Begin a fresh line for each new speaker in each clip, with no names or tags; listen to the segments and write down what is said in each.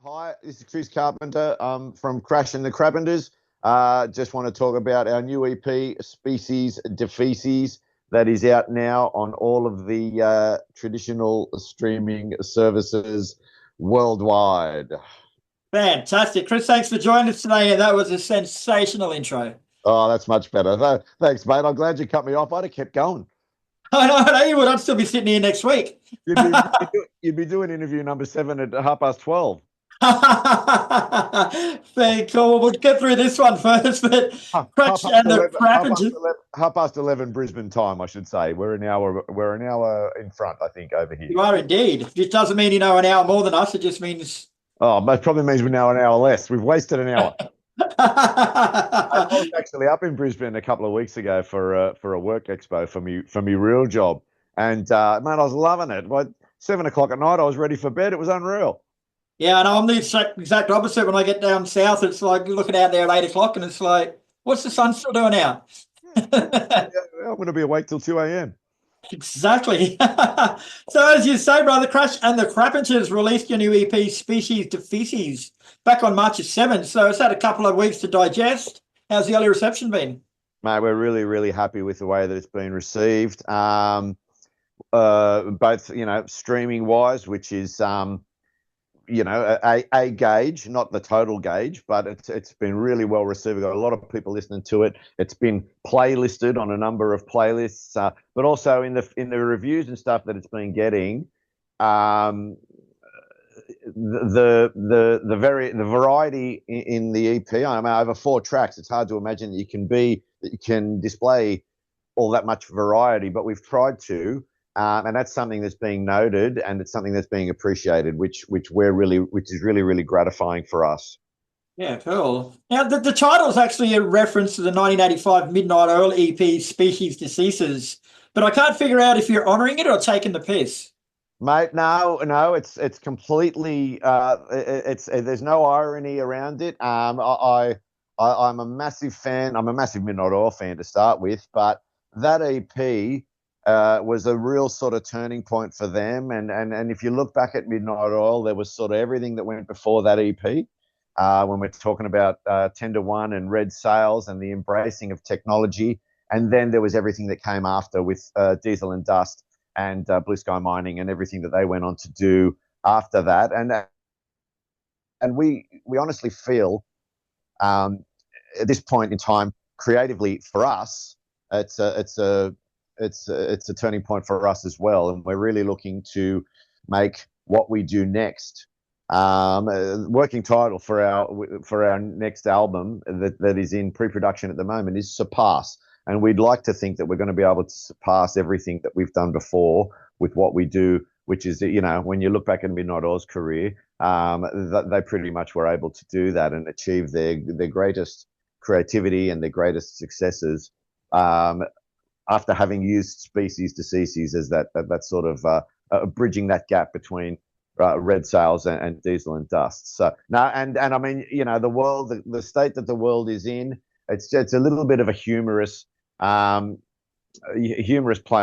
Hi, this is Chris Carpenter from Crash The Crapenters. Just want to talk about our new EP, Species Du Faeces, that is out now on all of the traditional streaming services worldwide.
Fantastic. Chris, thanks for joining us today. And that was a sensational intro.
Oh, that's much better. Thanks, mate. I'm glad you cut me off. I'd have kept going.
I know you would. I'd still be sitting here next week.
You'd be doing interview number 7 at 12:30.
Very cool. We'll get through this one first, but
Half
Crash
past
and the
11,
Crapenters.
half past 11 Brisbane time, I should say. We're an hour in front, I think, over here.
You are indeed. It doesn't mean you know an hour more than us. It just means.
Oh, but probably means we're now an hour less. We've wasted an hour. I was actually up in Brisbane a couple of weeks ago for a work expo for me real job, and man, I was loving it. By 7 o'clock at night, I was ready for bed. It was unreal.
Yeah, I know. I'm the exact opposite. When I get down south, it's like looking out there at 8 o'clock, and it's like, what's the sun still doing out?
Yeah, I'm going to be awake till 2 a.m.
Exactly. So as you say, brother, Crash and the Crapenters released your new EP, Species Deceases, back on March 7th. So it's had a couple of weeks to digest. How's the early reception been?
Mate, we're really, really happy with the way that it's been received. Both, streaming wise, which is a gauge, not the total gauge, but it's been really well received. We've got a lot of people listening to it. It's been playlisted on a number of playlists, but also in the reviews and stuff that it's been getting. The variety in the EP. I mean, over 4 tracks. It's hard to imagine that you can display all that much variety, but we've tried to. And that's something that's being noted, and it's something that's being appreciated, which is really, really gratifying for us.
Yeah, cool. Now, the title is actually a reference to the 1985 Midnight Oil EP, Species Deceases, but I can't figure out if you're honouring it or taking the piss.
Mate, no, it's completely it's there's no irony around it. I'm a massive fan. I'm a massive Midnight Oil fan to start with, but that EP was a real sort of turning point for them. And if you look back at Midnight Oil, there was sort of everything that went before that EP. When we're talking about 10 to 1 and red sails and the embracing of technology. And then there was everything that came after with Diesel and Dust and Blue Sky Mining and everything that they went on to do after that. And we honestly feel at this point in time, creatively for us, it's a turning point for us as well, and we're really looking to make what we do next. Working title for our next album that is in pre-production at the moment is Surpass, and we'd like to think that we're going to be able to surpass everything that we've done before with what we do, which is, when you look back at Midnight Oil's career, they pretty much were able to do that and achieve their greatest creativity and their greatest successes. After having used Species Deceases as that sort of bridging that gap between red sails and diesel and dust. So now, and I mean, the world, the state that the world is in, it's a little bit of a humorous play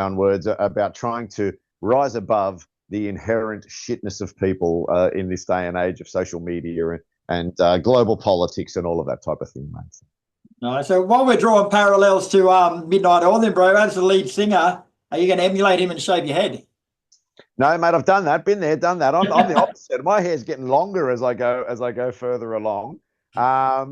on words about trying to rise above the inherent shitness of people in this day and age of social media and global politics and all of that type of thing, mate.
No, so while we're drawing parallels to Midnight Oil, then, bro, as the lead singer, are you going to emulate him and shave your head?
No, mate, I've done that. Been there, done that. I'm the opposite. My hair's getting longer as I go further along. Yeah.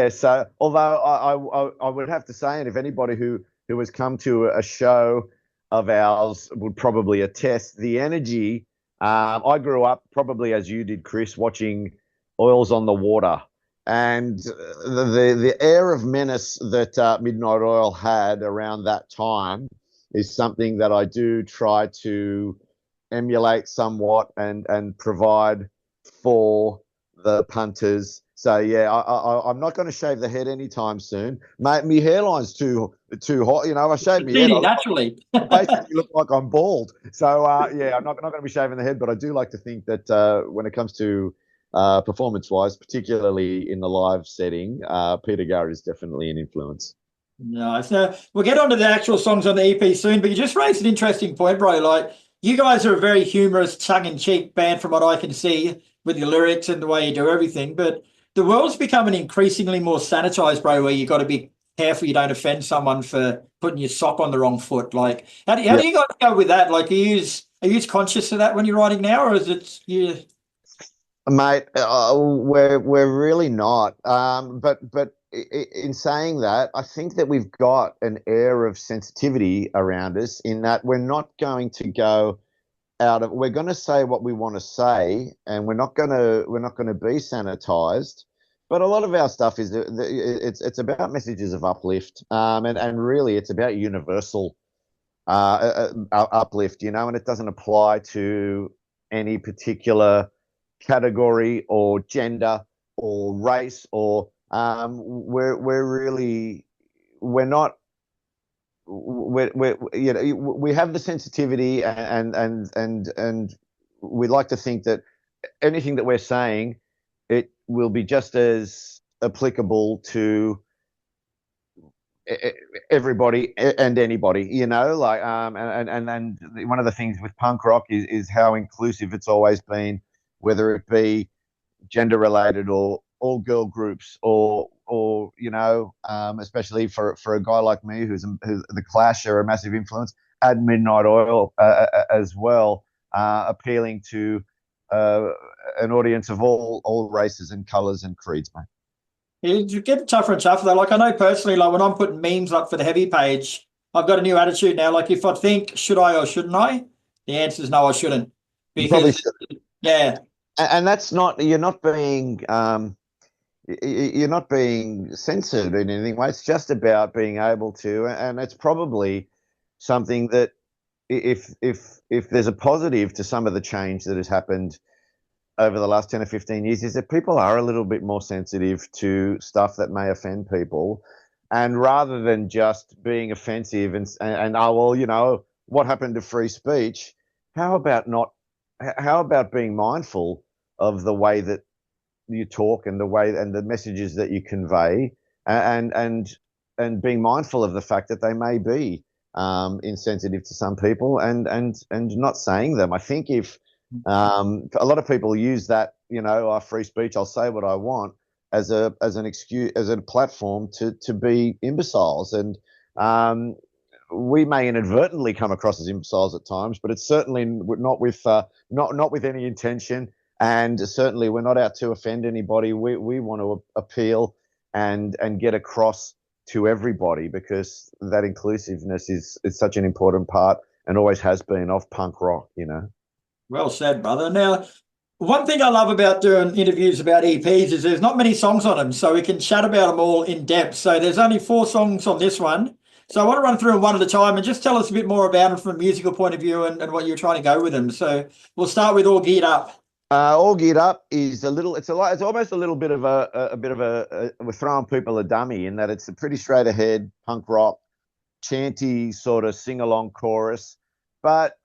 So, although I would have to say, and if anybody who has come to a show of ours would probably attest, the energy. I grew up probably as you did, Chris, watching Oils on the Water. And the air of menace that Midnight Oil had around that time is something that I do try to emulate somewhat and provide for the punters. So yeah, I'm not going to shave the head anytime soon, mate. My hairline's too hot. I shave my head.
Naturally.
I basically look like I'm bald. So yeah, I'm not going to be shaving the head, but I do like to think that when it comes to performance-wise, particularly in the live setting, Peter Garrett is definitely an influence.
No, so we'll get on to the actual songs on the EP soon, but you just raised an interesting point, bro. Like, you guys are a very humorous, tongue-in-cheek band from what I can see. with your lyrics and the way you do everything. But the world's becoming increasingly more sanitized, bro, where you got to be careful you don't offend someone for putting your sock on the wrong foot. Like, how
Yeah,
do you guys go with that? Like, are you conscious of that when you're writing now, or is it you?
mate, we're really not. But in saying that, I think that we've got an air of sensitivity around us in that we're not going to go out of. We're going to say what we want to say, and we're not going to be sanitized. But a lot of our stuff is it's about messages of uplift, and really it's about universal uplift, and it doesn't apply to any particular category or gender or race or we're really we're not we have the sensitivity and we like to think that anything that we're saying it will be just as applicable to everybody and anybody, like and one of the things with punk rock is how inclusive it's always been, whether it be gender related or all girl groups or especially for a guy like me who's the Clash are a massive influence, and Midnight Oil as well, appealing to uh, an audience of all races and colors and creeds, mate.
It's getting tougher and tougher though. Like I know personally, like when I'm putting memes up for the heavy page, I've got a new attitude now. Like if I think should I or shouldn't I, the answer is no, I shouldn't.
You probably
Because
should.
yeah,
And that's not you're not being censored in any way. It's just about being able to, and it's probably something that if there's a positive to some of the change that has happened over the last 10 or 15 years is that people are a little bit more sensitive to stuff that may offend people. And rather than just being offensive and oh, well, what happened to free speech? How about not, how about being mindful of the way that you talk and the way and the messages that you convey and being mindful of the fact that they may be insensitive to some people and not saying them. I think if a lot of people use that, free speech, I'll say what I want as an excuse, as a platform to be imbeciles. And we may inadvertently come across as imbeciles at times, but it's certainly not with not with any intention. And certainly, we're not out to offend anybody. We want to appeal and get across to everybody because that inclusiveness is such an important part and always has been of punk rock.
well said, brother. Now, one thing I love about doing interviews about EPs is there's not many songs on them, so we can chat about them all in depth. So there's only 4 songs on this one. So I want to run through them one at a time and just tell us a bit more about them from a musical point of view and what you're trying to go with them. So we'll start with All Geared Up.
All Geared Up is a little. It's almost a little bit of we're throwing people a dummy in that it's a pretty straight ahead punk rock, chanty sort of sing along chorus. But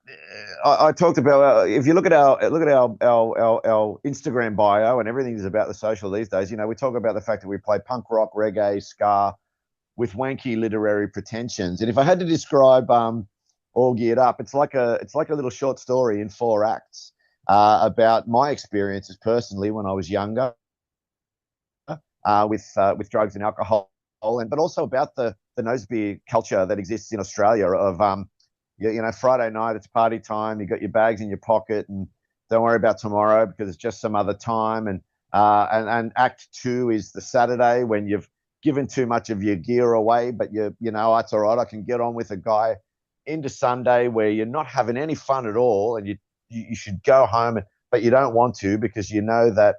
I talked about if you look at our Instagram bio and everything is about the social these days. We talk about the fact that we play punk rock, reggae, ska with wanky literary pretensions. And if I had to describe All Geared Up, it's like a little short story in 4 acts about my experiences personally when I was younger with drugs and alcohol, but also about the nose beer culture that exists in Australia of Friday night it's party time, you got your bags in your pocket and don't worry about tomorrow because it's just some other time. And act 2 is the Saturday when you've given too much of your gear away, but it's all right, I can get on with a guy into Sunday where you're not having any fun at all and you should go home, but you don't want to because you know that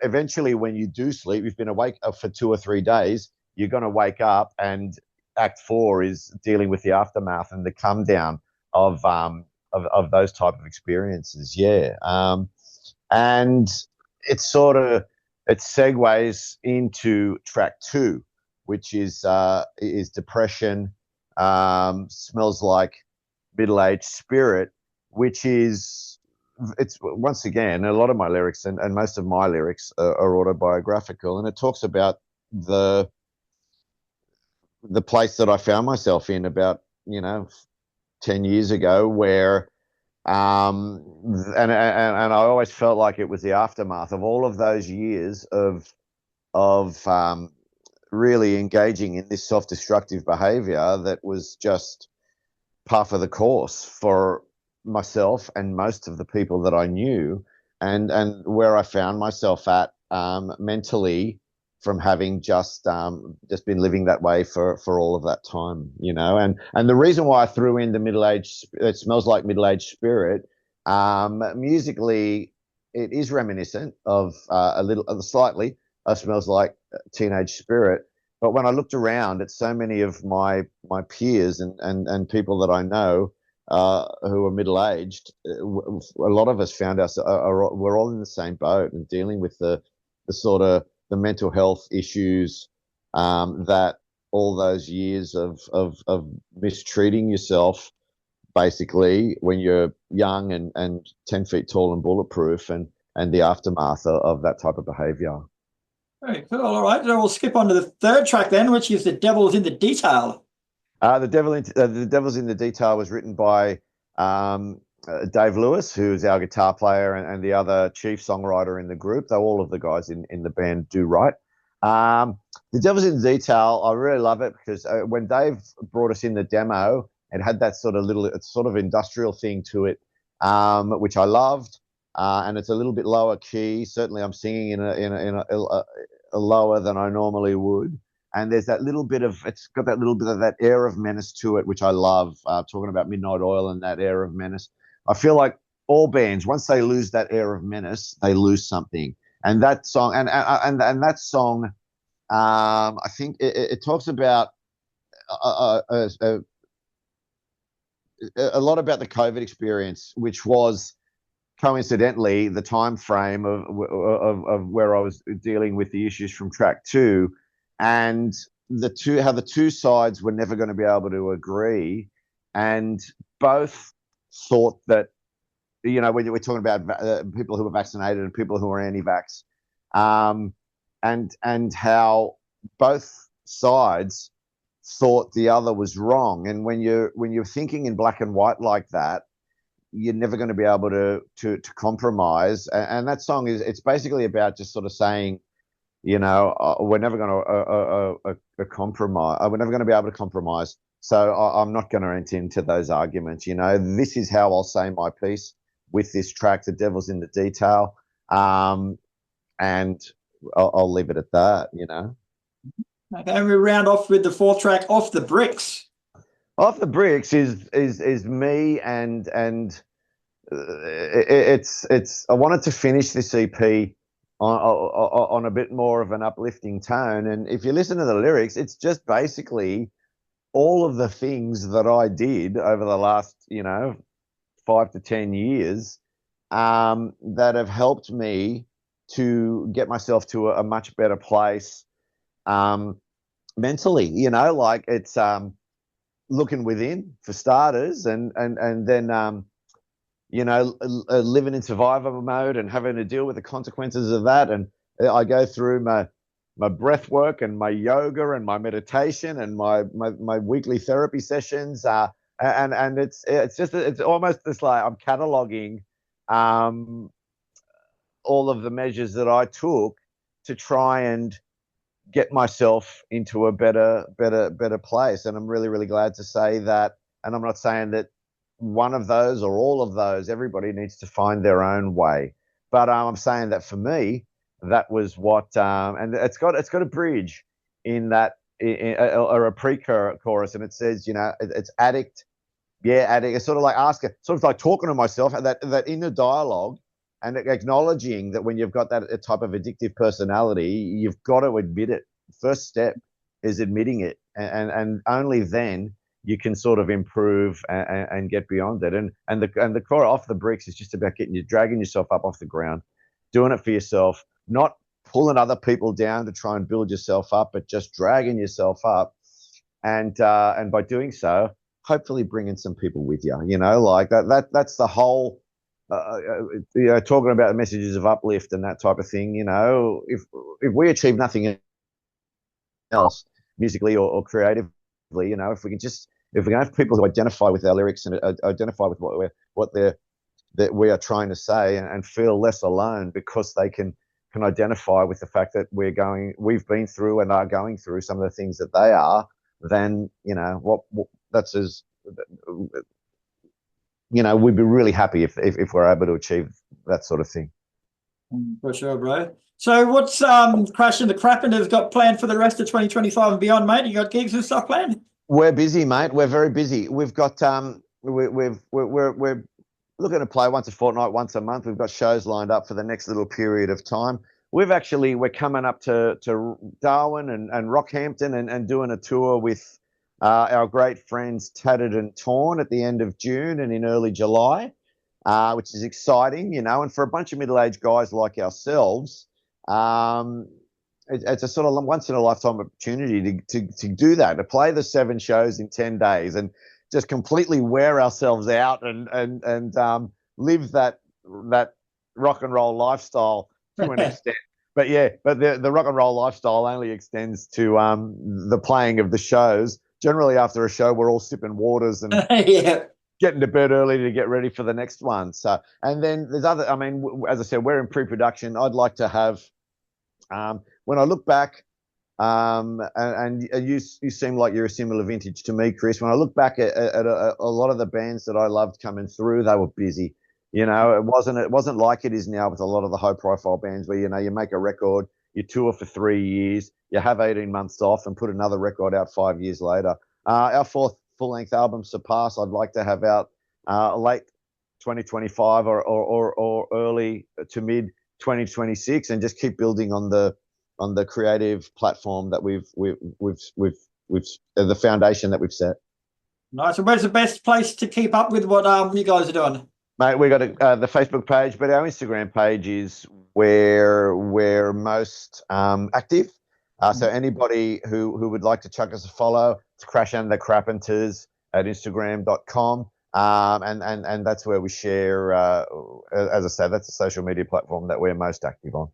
eventually when you do sleep, you've been awake for 2 or 3 days, you're going to wake up, and Act 4 is dealing with the aftermath and the come down of those type of experiences. Yeah, and it segues into track 2, which is Depression, Smells Like Middle-Aged Spirit, which is, it's once again, a lot of my lyrics and most of my lyrics are autobiographical, and it talks about the place that I found myself in about 10 years ago, where And I always felt like it was the aftermath of all of those years of really engaging in this self-destructive behavior that was just par for the course for myself and most of the people that I knew, and where I found myself at mentally from having just been living that way for all of that time, and the reason why I threw in the middle age, it smells like middle age spirit, musically, it is reminiscent of slightly, smells like teenage spirit. But when I looked around at so many of my peers and people that I know who are middle aged, a lot of us found us we're all in the same boat and dealing with the sort of the mental health issues that all those years of mistreating yourself, basically, when you're young and 10 feet tall and bulletproof, and the aftermath of that type of behavior.
Very cool. All right. So we'll skip on to the third track then, which is The Devil's in the Detail.
The Devil's in the Detail was written by Dave Lewis, who's our guitar player and the other chief songwriter in the group, though all of the guys in the band do write. The Devil's in the Detail, I really love it because when Dave brought us in the demo, it had that sort of industrial thing to it, which I loved. And it's a little bit lower key. Certainly, I'm singing in a lower than I normally would. And there's it's got that little bit of that air of menace to it, which I love. Talking about Midnight Oil and that air of menace. I feel like all bands, once they lose that air of menace, they lose something. And that song, and that song, I think it talks about a lot about the COVID experience, which was coincidentally the time frame of where I was dealing with the issues from track 2, and how the two sides were never going to be able to agree, and both thought that, when we're talking about people who are vaccinated and people who are anti-vax, and how both sides thought the other was wrong. And when you're thinking in black and white like that, you're never going to be able to compromise. And that song it's basically about just sort of saying, we're never going to compromise. We're never going to be able to compromise. So I'm not going to enter into those arguments. This is how I'll say my piece with this track, The Devil's in the Detail. And I'll leave it at that,
Okay, we round off with the fourth track, Off the Bricks.
Off the Bricks is me, and it's I wanted to finish this EP on a bit more of an uplifting tone. And if you listen to the lyrics, it's just basically all of the things that I did over the last 5 to 10 years that have helped me to get myself to a much better place mentally. Like it's looking within for starters, and then living in survivor mode and having to deal with the consequences of that. And I go through my breath work and my yoga and my meditation and my weekly therapy sessions. And it's almost just like I'm cataloging all of the measures that I took to try and get myself into a better place. And I'm really, really glad to say that. And I'm not saying that one of those or all of those, everybody needs to find their own way. But I'm saying that for me, that was what, and it's got a bridge in that, or a pre-chorus, and it says, it's addict. Yeah, addict. It's sort of like sort of like talking to myself, that inner dialogue, and acknowledging that when you've got that type of addictive personality, you've got to admit it. First step is admitting it, and only then you can sort of improve and get beyond it. And the core Off the Bricks is just about dragging yourself up off the ground, doing it for yourself, not pulling other people down to try and build yourself up, but just dragging yourself up, and by doing so, hopefully bringing some people with you. Like that's the whole. Talking about the messages of uplift and that type of thing. If we achieve nothing else musically or creatively, if we can have people who identify with our lyrics and identify with what that we are trying to say, and feel less alone because they can identify with the fact that we've been through and are going through some of the things that they are. Then what that's as we'd be really happy if we're able to achieve that sort of thing.
For sure, bro. So what's Crash and the Crapenters got planned for the rest of 2025 and beyond, mate? You got gigs and stuff planned?
We're busy, mate. We're very busy. We've got we're looking to play once a fortnight, once a month. We've got shows lined up for the next little period of time. We're coming up to Darwin and Rockhampton and doing a tour with our great friends Tattered and Torn at the end of June and in early July, which is exciting, and for a bunch of middle-aged guys like ourselves, it's a sort of once in a lifetime opportunity to do that, to play the 7 shows in 10 days and just completely wear ourselves out and live that rock and roll lifestyle to an extent. But the rock and roll lifestyle only extends to the playing of the shows. Generally, after a show, we're all sipping waters and getting to bed early to get ready for the next one. So, and then there's other. I mean, as I said, we're in pre-production. I'd like to have, when I look back, and you seem like you're a similar vintage to me, Chris. When I look back at a lot of the bands that I loved coming through, they were busy. It wasn't like it is now with a lot of the high-profile bands where you make a record, you tour for 3 years, you have 18 months off, and put another record out 5 years later. Our 4th full-length album, Surpass, I'd like to have out late 2025 or early to mid 2026, and just keep building on the creative platform that we've the foundation that we've set.
Nice. And where's the best place to keep up with what you guys are doing?
Mate, we got the Facebook page, but our Instagram page is where we're most active. So anybody who would like to chuck us a follow, it's Crash and the Crapenters at Instagram.com. And that's where we share, as I said, that's a social media platform that we're most active on.